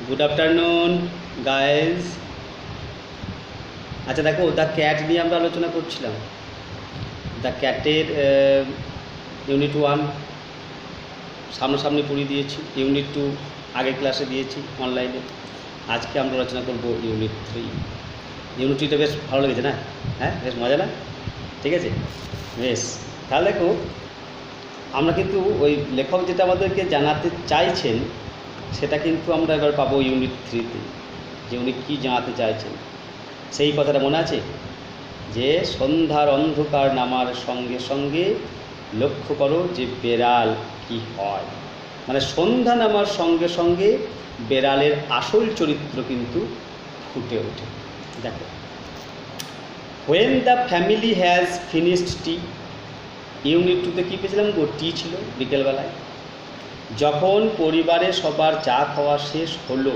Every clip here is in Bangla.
Good afternoon guys. আচ্ছা দেখো, দ্য ক্যাট নিয়ে আমরা আলোচনা করছিলাম। দ্য ক্যাটের ইউনিট 1 সামনাসামনি পড়িয়ে দিয়েছি, ইউনিট 2 আগের ক্লাসে দিয়েছি অনলাইনে। আজকে আমরা আলোচনা করব ইউনিট 3। ইউনিট 3টা বেশ ভালো লেগেছে না? হ্যাঁ, বেশ মজা না? ঠিক আছে, বেশ। তাহলে দেখো, আমরা কিন্তু ওই লেখক যেটা আমাদেরকে জানাতে চাইছেন সেটা কিন্তু আমরা এবার পাবো ইউনিট 3তে। যে উনি কী জানাতে চাইছেন সেই কথাটা মনে আছে, যে সন্ধ্যার অন্ধকার নামার সঙ্গে সঙ্গে লক্ষ্য করো যে বেড়াল কি হয়। মানে সন্ধ্যা নামার সঙ্গে সঙ্গে বেড়ালের আসল চরিত্র কিন্তু ফুটে ওঠে। দেখো, when the family has finished tea, unit 2তে কী পেয়েছিলাম গো? টি ছিল বিকেলবেলায়। যখন পরিবারে সবার চা খাওয়া শেষ হলো,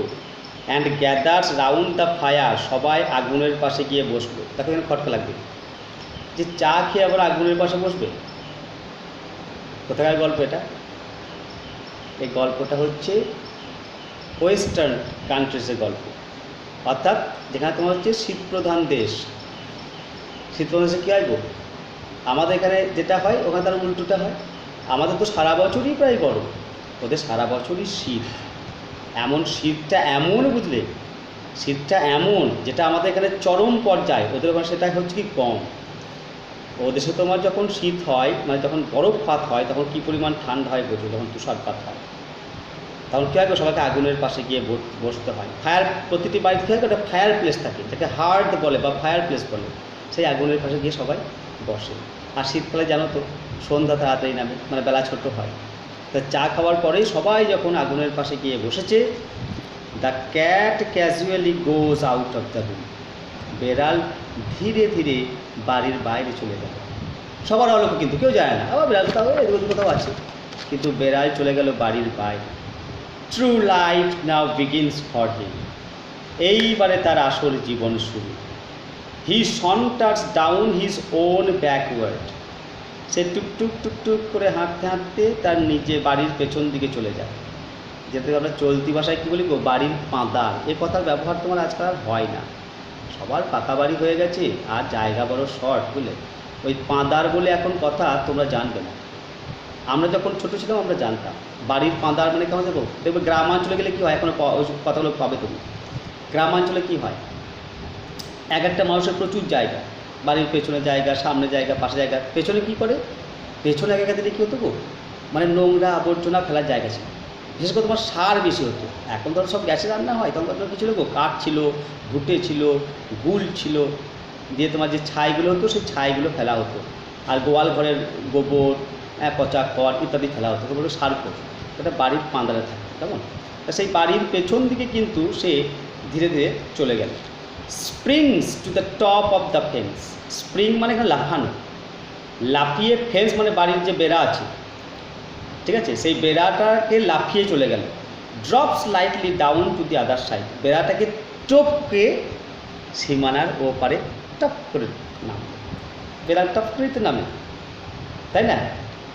and gathers round the fire, সবাই আগুনের পাশে গিয়ে বসলো। তাকে এখানে খটকা লাগবে যে চা খেয়ে আবার আগুনের পাশে বসবে। কোথাকার গল্প এটা? এই গল্পটা হচ্ছে ওয়েস্টার্ন কান্ট্রিজের গল্প, অর্থাৎ যেখানে তোমার হচ্ছে শীতপ্রধান দেশ। শীতপ্রধান দেশে কী হয় গো? আমাদের এখানে যেটা হয় ওখানে তার উল্টোটা হয়। আমাদের তো সারা বছরই প্রায় গরম, ওদের সারা বছরই শীত। এমন শীতটা এমন, বুঝলে, শীতটা এমন যেটা আমাদের এখানে চরম পর্যায়ে, ওদের ওখানে সেটা হচ্ছে কি কম। ও দেশে তোমার যখন শীত হয়, মানে যখন বরফপাত হয়, তখন কী পরিমাণ ঠান্ডা হয় বোঝো। যখন তুষারপাত হয় তখন কী হয়, সবাইকে আগুনের পাশে গিয়ে বসতে হয়। ফায়ার, প্রতিটি বাড়িতে কী হয়, একটা ফায়ার প্লেস থাকে, যাকে হার্ট বলে বা ফায়ার প্লেস বলে। সেই আগুনের পাশে গিয়ে সবাই বসে। আর শীতকালে জানো তো সন্ধ্যা তাড়াতাড়ি নামে, মানে বেলা ছোট হয়। তা চা খাওয়ার পরেই সবাই যখন আগুনের পাশে গিয়ে বসেছে, the cat casually goes out of the room, বেড়াল ধীরে ধীরে বাড়ির বাইরে চলে গেল। সবার আলোকে কিন্তু কেউ যায় না, আবার বেড়াল তাও এদিকে কোথাও আছে, কিন্তু বেড়াল চলে গেল বাড়ির বাইরে। True life now begins for him, এইবারে তার আসল জীবন শুরু। হি সন্টার্স ডাউন হিজ ওন ব্যাকওয়ার্ড, সে টুকটুক টুকটুক করে হাঁটতে হাঁটতে তার নিজে বাড়ির পেছন দিকে চলে যায়। যেটাকে আমরা চলতি ভাষায় কী বলি গো? বাড়ির পাঁদার। এ কথার ব্যবহার তোমার আজকাল আর হয় না, সবার পাকা বাড়ি হয়ে গেছে আর জায়গা বড় শর্ট, বুঝলে। ওই পাঁদার বলে এখন কথা তোমরা জানবে না। আমরা যখন ছোটো ছিলাম আমরা জানতাম বাড়ির পাঁদার মানে কেমন। দেখো, দেখবে গ্রামাঞ্চলে গেলে কী হয়, এখন ওই কথাগুলো পাবে তুমি। গ্রামাঞ্চলে কী হয়, এক একটা মানুষের প্রচুর জায়গা, বাড়ির পেছনে জায়গা, সামনে জায়গা, পাশে জায়গা। পেছনে কী করে, পেছনে এক দিলে কী হতো গো, মানে নোংরা আবর্জনা ফেলার জায়গা ছিল। বিশেষ করে তোমার সার বেশি হতো। এখন তো সব গ্যাসে রান্না হয়, তখন কী ছিল গো? কাঠ ছিল, ঘুঁটে ছিল, গুল ছিল, দিয়ে তোমার যে ছাইগুলো হতো সেই ছাইগুলো ফেলা হতো। আর গোয়াল ঘরের গোবর, পচা খড় ইত্যাদি ফেলা হতো, ওগুলো সার করতো। এটা বাড়ির পাঁদারে থাকে, কেমন। সেই বাড়ির পেছন দিকে কিন্তু সে ধীরে ধীরে চলে গেল। Springs to the top of the fence, spring মানে এখানে লাফানো, লাফিয়ে, ফেন্স মানে বাড়ির যে বেড়া আছে, ঠিক আছে, সেই বেড়াটাকে লাফিয়ে চলে গেল। Drop slightly down to the other side, বেড়াটাকে টপকে সীমানার ওপারে টপ করে নামে। বেড়াল টপ করেতে নামে, তাই না?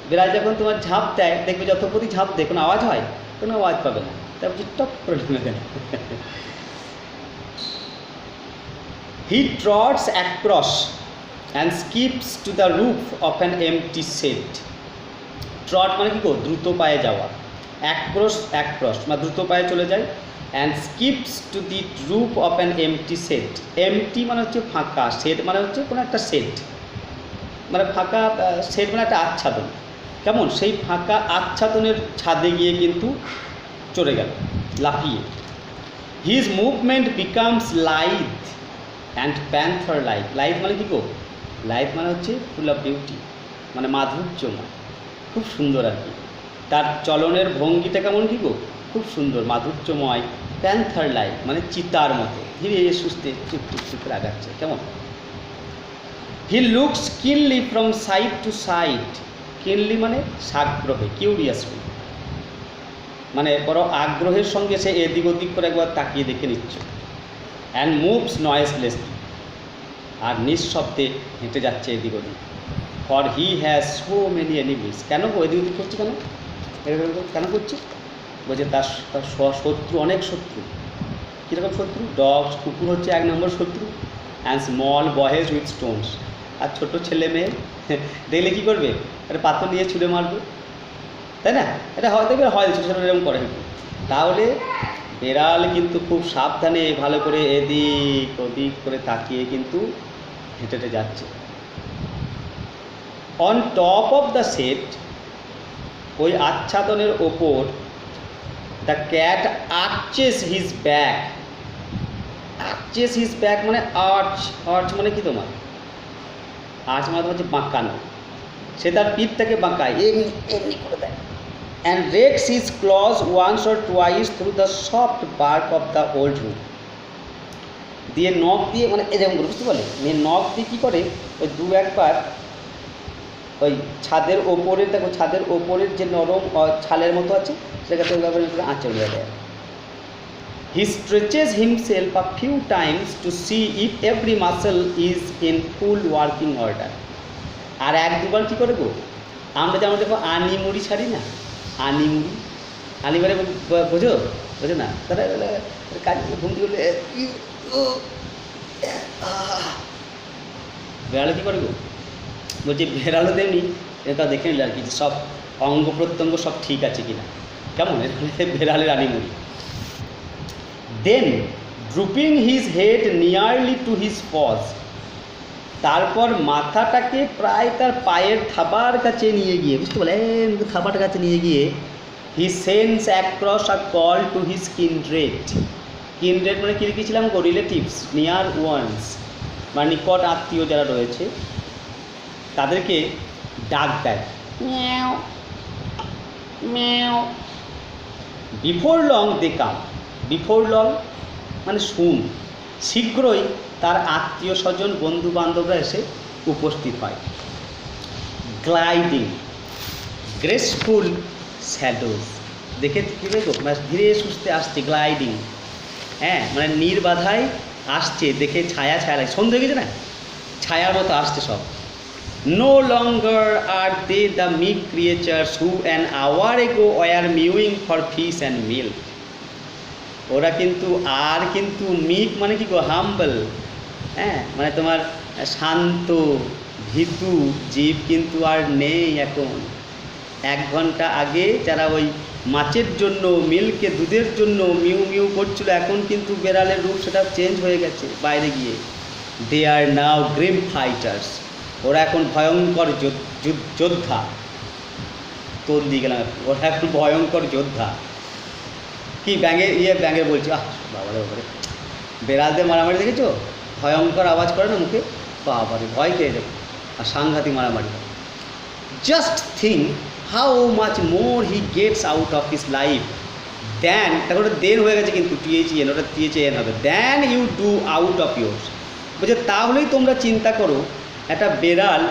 বেড়াল যখন তোমার ঝাঁপ দেয়, দেখবে যত প্রতি ঝাঁপ দেয় কোনো আওয়াজ হয়, কোনো আওয়াজ পাবে না, তারপর টপ করে নেমে গেল। He trots across and skips to the roof of an empty shed. Trot মানে কী গো? দ্রুত পায়ে যাওয়া। অ্যাক্রস, অ্যাক্রস মানে দ্রুত পায়ে চলে যায়। And skips to the roof of an empty set, empty মানে হচ্ছে ফাঁকা, সেট মানে হচ্ছে কোনো একটা সেট, মানে ফাঁকা সেট মানে একটা আচ্ছাদন, কেমন, সেই ফাঁকা আচ্ছাদনের ছাদে গিয়ে কিন্তু চলে গেল লাফিয়ে। His movement becomes lithe and panther like, lithe মানে কী গো? লাইথ মানে হচ্ছে ফুল অফ বিউটি, মানে মাধুর্যময়, খুব সুন্দর আর কি। তার চলনের ভঙ্গিটা কেমন কী গো? খুব সুন্দর, মাধুর্যময়। প্যান্থার লাইক মানে চিতার মতো ধীরে সুস্থে চুপ চুপ চুপ করে আগাচ্ছে, কেমন। হি লুকস কিনলি ফ্রম সাইড টু সাইড, কিনলি মানে সাগ্রহে, কিউরিয়াসলি, মানে বড় আগ্রহের সঙ্গে সে এদিক ওদিক করে একবার তাকিয়ে দেখে নিচ্ছে। অ্যান্ড মুভস নয়েসলেসলি, আর নিঃশব্দে হেঁটে যাচ্ছে এদিক ওদিক। For he has so many enemies, কেন এদিক ওদিক করছে, কেন করছে? বলছে তার শত্রু, অনেক শত্রু। কীরকম শত্রু? ডগস, কুকুর হচ্ছে 1 নম্বর শত্রু, and small boys with stones. আর ছোটো ছেলে মেয়ে দেখলে কী করবে? একটা পাথর নিয়ে ছুঁড়ে মারবে, তাই না? এটা হয়, দেখবে হয়, ছোটো ছোটো এরকম করে। তাহলে বেড়াল কিন্তু খুব সাবধানে ভালো করে এদিক ওদিক করে তাকিয়ে কিন্তু হেঁটে হেঁটে যাচ্ছে। On top of the set, ওই আচ্ছাদনের ওপর, the cat arches his back. Arches his back মানে আর্চ, আর্চ মানে কি তোমার? আর্চ মানে হচ্ছে বাঁকানো। সে তার পিঠটাকে বাঁকায়, এমনি এমনি করে দেয়। And rakes his claws once or twice through the soft bark of the old root. দিয়ে নখ দিয়ে, মানে এরকম করে, বুঝতে পারলে? নখ দিয়ে কী করে? ওই 2-1 বার ওই ছাদের ওপরের, দেখো ছাদের ওপরের যে নরম ছালের মতো আছে সেটাকে ওইভাবে আঁচড় দেয়। He stretches himself a few times to see if every muscle is in full working order. আর 1-2 বার কী করে গো? আমরা যেমন দেখো আনিমুড়ি ছাড়ি না, আনিমুড়ি, আনিমারে বোঝো? বোঝো না? তাহলে কাজ ঘুম থেকে বেড়ালে কী করে গো? বলছি বেড়ালো তেমনি এটা দেখে নিলে আর কি, সব অঙ্গ প্রত্যঙ্গ সব ঠিক আছে কিনা, কেমন? বেড়ালের আনিমুড়ি। Then drooping his head nearly to his paws, তারপর মাথাটাকে প্রায় তার পায়ের থাবার কাছে নিয়ে গিয়ে, বুঝতে পারলেন? থাবাটার কাছে নিয়ে গিয়ে he sends across a call to his kindred. Kindred মানে কী লিখেছিলাম গো? রিলেটিভস, নিয়ার ওয়ান্স, মানে নিকট আত্মীয় যারা রয়েছে তাদেরকে ডাক দেয়, ম্যাও ম্যাও। বিফোর লং দে কাম, বিফোর লং মানে শুন, শীঘ্রই তার আত্মীয় স্বজন বন্ধু বান্ধবরা এসে উপস্থিত হয়। গ্লাইডিং, গ্রেসফুল শ্যাডোজ, দেখে কী দেখো? মানে ধীরে সুস্থে আসছে, গ্লাইডিং, হ্যাঁ, মানে নির্বাধায় আসছে, দেখে ছায়া ছায়া লাগে, সন্ধে হয়ে গেছে না, ছায়ার মতো আসছে সব। No longer are they the meek creatures who an hour ago were mewing for fish and milk. ওরা কিন্তু আর কিন্তু মিক মানে কি গো? হাম্বল, হ্যাঁ, মানে তোমার শান্ত ভীতু জীব কিন্তু আর নেই এখন। 1 ঘন্টা আগে যারা ওই মাছের জন্য, মিল্কে দুধের জন্য মিউ মিউ করছিল, এখন কিন্তু বেড়ালের রূপ সেটা চেঞ্জ হয়ে গেছে বাইরে গিয়ে। দে আর নাও গ্রিম ফাইটার্স, ওরা এখন ভয়ঙ্কর যোদ্ধা। তোল দিয়ে গেলাম, ওরা এখন ভয়ঙ্কর যোদ্ধা। কি ব্যাঙের বলছি, বাবারে বাবারে, বেড়ালদের মারামারি দেখেছো? ভয়ঙ্কর আওয়াজ করে না মুখে, বাবারে ভয় খেয়ে যাবে, আর সাংঘাতিক মারামারি। Just think how much more he gets out of his life than, তারপরে দেন হয়ে গেছে কিন্তু THEN, ওটা THAN হবে, than you do out of yours. বলছে তাহলেই তোমরা চিন্তা করো একটা বেড়াল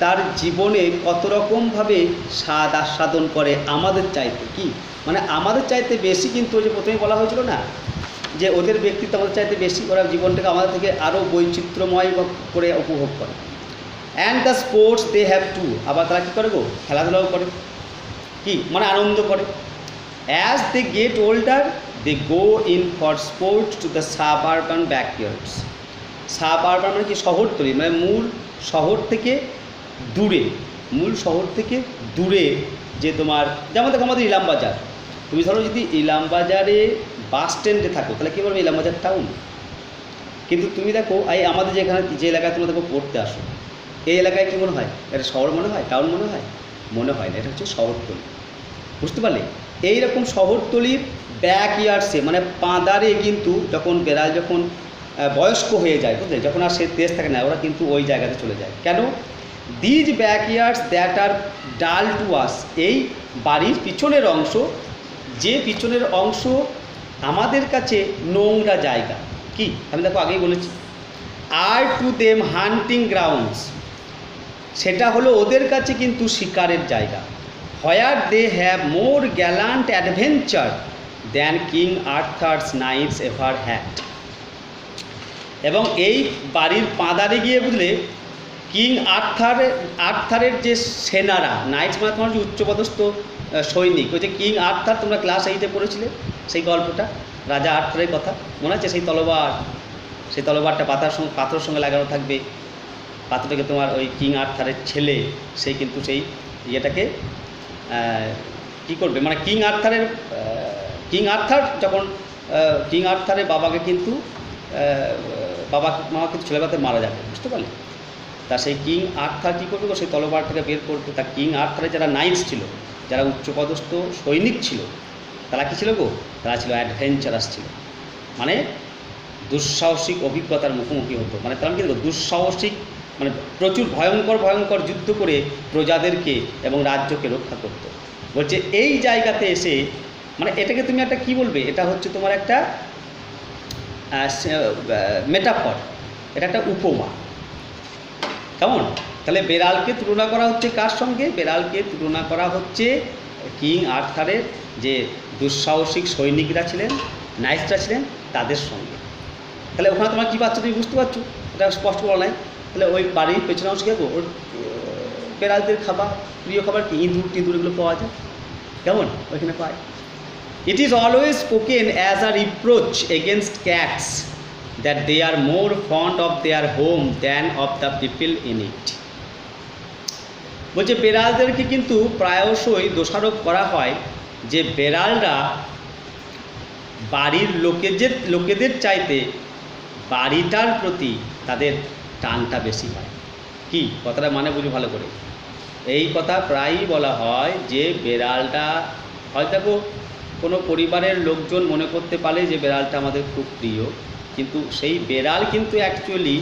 তার জীবনে কত রকমভাবে স্বাদ আস্বাদন করে আমাদের চাইতে। কি মানে আমাদের চাইতে বেশি, কিন্তু ওই যে প্রথমে বলা হয়েছিল না যে ওদের ব্যক্তিত্ব আমাদের চাইতে বেশি, ওরা জীবনটাকে আমাদের থেকে আরও বৈচিত্র্যময় করে উপভোগ করে। And the sports they have to, আবার তারা কী করে গো? খেলাধুলাও করে, কি মানে আনন্দ করে। As they get older they go in for sport to the suburban backyards. Suburban মানে কি? শহরতলি, মানে মূল শহর থেকে দূরে, মূল শহর থেকে দূরে যে তোমার, যেমন দেখো আমাদের ইলামবাজার, তুমি ধরো যদি ইলামবাজারে বাস স্ট্যান্ডে থাকো তাহলে কী বলবে? ইলামবাজার টাউন। কিন্তু তুমি দেখো এই আমাদের যেখানে যে এলাকায় তোমরা দেখো পড়তে আসো, এই এলাকায় কী মনে হয়? এটা শহর মনে হয়, টাউন মনে হয়? মনে হয় না, এটা হচ্ছে শহরতলি, বুঝতে পারলে? এইরকম শহরতলির ব্যাকইয়ার্ডসে মানে পাঁদারে কিন্তু যখন বেড়াল যখন বয়স্ক হয়ে যায়, বুঝলে, যখন আর সে তেজ থাকে না, ওরা কিন্তু ওই জায়গাতে চলে যায়। কেন? দিজ ব্যাকইয়ার্ডস দ্যাট আর ডাল টু আস, এই বাড়ির পিছনের অংশ, যে পিছনের অংশ আমাদের কাছে নোংরা জায়গা, কি আমি দেখো আগেই বলেছি, are to them hunting grounds, সেটা হলো ওদের কাছে কিন্তু শিকারের জায়গা। Where they have more gallant adventure than King Arthur's knights ever had. এবং এই বাড়ির পাঁদারে গিয়ে, বুঝলে, কিং আর্থারের যে সেনারা, নাইটস মানে তোমার যে উচ্চপদস্থ সৈনিক, ওই যে কিং আর্থার, তোমরা ক্লাস 8-এ পড়েছিলে সেই গল্পটা, রাজা আর্থারের কথা মনে আছে? সেই তলোয়ারটা পাথরের সঙ্গে লাগানো থাকবে। পাথরটাকে তোমার ওই কিং আর্থারের ছেলে সেই কিন্তু সেই ইয়েটাকে কী করবে, মানে কিং আর্থার যখন কিং আর্থারের বাবাকে কিন্তু বাবা মা কিন্তু ছেলেবেলাতে মারা যাবে, বুঝতে পারলে? তা সেই কিং আর্থার কী করবে, সেই তলোয়ারটাকে বের করতে। তা কিং আর্থারের যারা নাইটস ছিল, যারা উচ্চপদস্থ সৈনিক ছিল, তারা কী ছিল গো? তারা ছিল অ্যাডভেঞ্চারাস ছিল, মানে দুঃসাহসিক অভিজ্ঞতার মুখোমুখি হতো। মানে তারা কী দুঃসাহসিক, মানে প্রচুর ভয়ঙ্কর যুদ্ধ করে প্রজাদেরকে এবং রাজ্যকে রক্ষা করতো। বলছে এই জায়গাতে এসে, মানে এটাকে তুমি একটা কী বলবে, এটা হচ্ছে তোমার একটা মেটাফর, এটা একটা উপমা। কেমন? তাহলে বেড়ালকে তুলনা করা হচ্ছে কার সঙ্গে? বেড়ালকে তুলনা করা হচ্ছে কিং আর্থারের যে দুঃসাহসিক সৈনিকরা ছিলেন, নাইটসরা ছিলেন, তাদের সঙ্গে। তাহলে ওখানে তোমার কী পাচ্ছ তুমি বুঝতে পারছো? এটা স্পষ্ট বলা নাই। তাহলে ওই বাড়ির পেছনে অংশ গেবো, ওর বেড়ালদের খাবার, প্রিয় খাবার কি? ইঁদুর এগুলো পাওয়া যায়। কেমন? ওইখানে পায়। It is always spoken as a reproach against cats that they are more fond of their home than of the people in it. বলছে বেড়ালদেরকে কিন্তু প্রায়শই দোষারোপ করা হয় যে বেড়ালরা বাড়ির লোকেদের চাইতে বাড়িটার প্রতি তাদের টানটা বেশি হয়। কি কথাটা মানে বুঝি ভালো করে? এই কথা প্রায়ই বলা হয় যে বেড়ালটা হয়তো কোনো পরিবারের লোকজন মনে করতে পারে যে বেড়ালটা আমাদের খুব প্রিয়, কিন্তু সেই বেড়াল কিন্তু অ্যাকচুয়ালি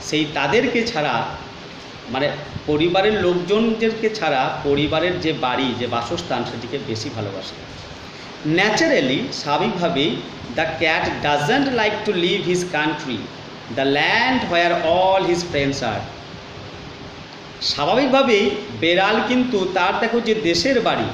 সেই তাদেরকে ছাড়া, মানে পরিবারের লোকজনদেরকে ছাড়া পরিবারের যে বাড়ি, যে বাসস্থান, সেটিকে বেশি ভালোবাসে। ন্যাচারালি, স্বাভাবিকভাবেই, the cat doesn't like to leave his country, the land where all his friends are. স্বাভাবিকভাবেই বেড়াল কিন্তু তার দেখো যে দেশের বাড়ি,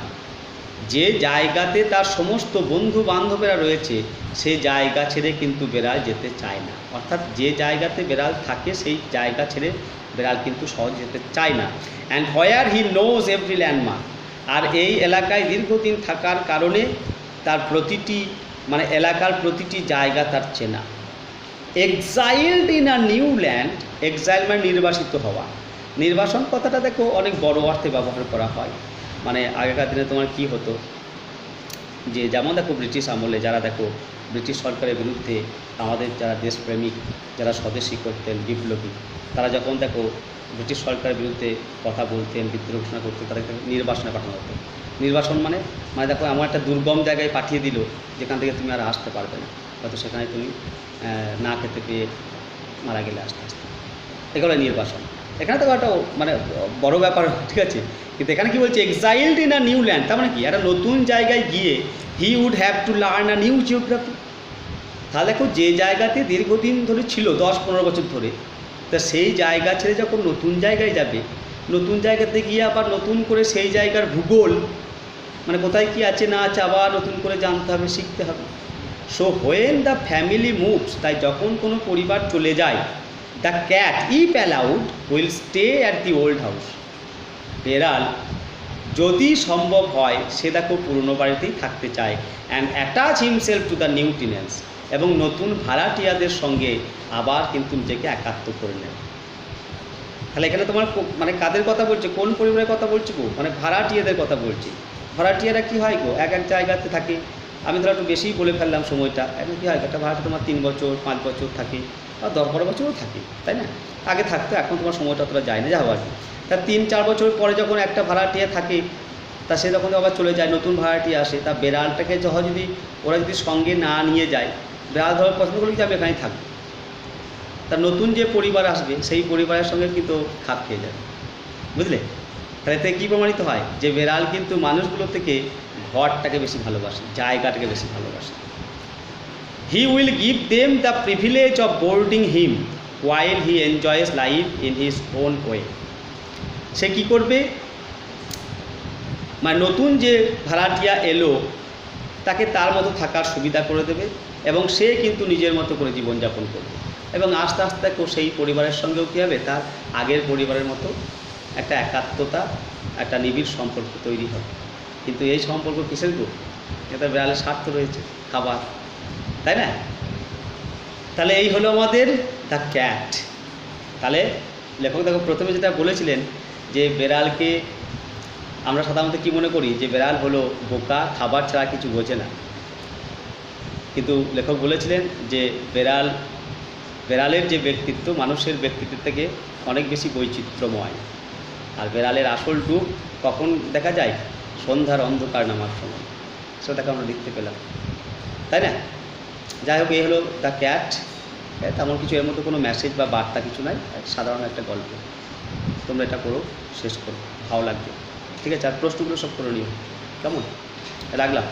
যে জায়গাতে তার সমস্ত বন্ধু বান্ধবেরা রয়েছে, সেই জায়গা ছেড়ে কিন্তু বেড়াল যেতে চায় না। অর্থাৎ যে জায়গাতে বেড়াল থাকে সেই জায়গা ছেড়ে বেড়াল কিন্তু সহজে যেতে চায় না। And where he knows every landmark. আর এই এলাকায় দীর্ঘদিন থাকার কারণে তার প্রতিটি, মানে এলাকার প্রতিটি জায়গা তার চেনা। Exiled in a new land, exile মানে নির্বাসিত হওয়া। নির্বাসন কথাটা দেখো অনেক বড় অর্থে ব্যবহার করা হয়। মানে আগেকার দিনে তোমার কি হতো, যে যেমন দেখো ব্রিটিশ আমলে যারা দেখো ব্রিটিশ সরকারের বিরুদ্ধে আমাদের যারা দেশপ্রেমিক, যারা স্বদেশী করতেন, বিপ্লবী, তারা যখন দেখো ব্রিটিশ সরকারের বিরুদ্ধে কথা বলতেন, বিদ্রোহ ঘোষণা করতেন, তাদেরকে নির্বাসনে পাঠানো হতো। নির্বাসন মানে দেখো এমন একটা দুর্গম জায়গায় পাঠিয়ে দিল যেখান থেকে তুমি আর আসতে পারবে না, হয়তো সেখানে তুমি না খেতে পেয়ে মারা গেলে আস্তে আস্তে, এগুলো নির্বাসন। এখানে তো একটা মানে বড় ব্যাপার, ঠিক আছে? কিন্তু এখানে কি বলছে, exiled in a new land, তার মানে কি একটা নতুন জায়গায় গিয়ে he would have to learn a new geography. তাহলে দেখো যে জায়গাতে দীর্ঘদিন ধরে ছিল, 10-15 বছর ধরে, তা সেই জায়গা ছেড়ে যখন নতুন জায়গায় যাবে, নতুন জায়গাতে গিয়ে আবার নতুন করে সেই জায়গার ভূগোল, মানে কোথায় কি আছে না আছে আবার নতুন করে জানতে হবে, শিখতে হবে। So when the family moves, তাই যখন কোনো পরিবার চলে যায়, the cat if allowed will stay at the old house. বেড়াল যদি সম্ভব হয় সে দেখো পুরনো বাড়িতেই থাকতে চায়, and attach himself to the new tenets, এবং নতুন ভাড়াটিয়াদের সঙ্গে আবার কিন্তু নিজেকে একাত্ম করে নেয়। তাহলে এখানে তোমার মানে কাদের কথা বলছে, কোন পরিবারের কথা বলছি গো? মানে ভাড়াটিয়াদের কথা বলছি। ভাড়াটিয়ারা কী হয় গো, এক জায়গাতে থাকে। আমি ধরো একটু বেশিই বলে ফেললাম সময়টা। এখন কী হয়, একটা ভাড়াটা তোমার 3 বছর 5 বছর থাকে, বা 10-12 বছরও থাকে, তাই না? আগে থাকতো, এখন তোমার সময়টা অতটা যায় না, যাও আর কি। তা 3-4 বছর পরে যখন একটা ভাড়াটিয়া থাকে, তা সে যখন আবার চলে যায়, নতুন ভাড়াটিয়া আসে, তা বেড়ালটাকে যদি ওরা যদি সঙ্গে না নিয়ে যায়, বেড়াল ধরার পছন্দ করলে যে আমি এখানেই থাকবো, তার নতুন যে পরিবার আসবে সেই পরিবারের সঙ্গে কিন্তু খাপ খেয়ে যাবে, বুঝলে? তাহলে এতে কী প্রমাণিত হয়, যে বেড়াল কিন্তু মানুষগুলো থেকে ঘরটাকে বেশি ভালোবাসে, জায়গাটাকে বেশি ভালোবাসে। He will give them the privilege of boarding him while he enjoys life in his own way। সে কী করবে, মানে নতুন যে ভাড়াটিয়া এলো তাকে তার মতো থাকার সুবিধা করে দেবে, এবং সে কিন্তু নিজের মতো করে জীবনযাপন করবে, এবং আস্তে আস্তে সেই পরিবারের সঙ্গেও কী হবে, তার আগের পরিবারের মতো একটা একাত্মতা, একটা নিবিড় সম্পর্ক তৈরি হবে। কিন্তু এই সম্পর্ক কিসের গো? এটা বেড়ালের স্বার্থ রয়েছে, খাবার। তাই না? তাহলে এই হলো আমাদের দ্য ক্যাট। তাহলে লেখক দেখো প্রথমে যেটা বলেছিলেন যে বেড়ালকে আমরা সাধারণত কী মনে করি যে বেড়াল হলো বোকা, খাবার ছাড়া কিছু বোঝে না। কিন্তু লেখক বলেছিলেন যে বেড়ালের যে ব্যক্তিত্ব মানুষের ব্যক্তিত্বের থেকে অনেক বেশি বৈচিত্র্যময়। আর বেড়ালের আসল রূপ কখন দেখা যায়? সন্ধ্যার অন্ধকার নামার সময়। সেটাকে আমরা দেখতে পেলাম, তাই না? যাই হোক, এই হলো দ্য ক্যাট। তেমন কিছু এর মধ্যে কোনো মেসেজ বা বার্তা কিছু নাই, সাধারণ একটা গল্প। তোমরা এটা করো, শেষ করো, ভালো লাগবে। ঠিক আছে? আর প্রশ্নগুলো সব করে নিও, কেমন? রাখলাম,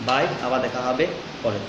বাই, আবার দেখা হবে পরে।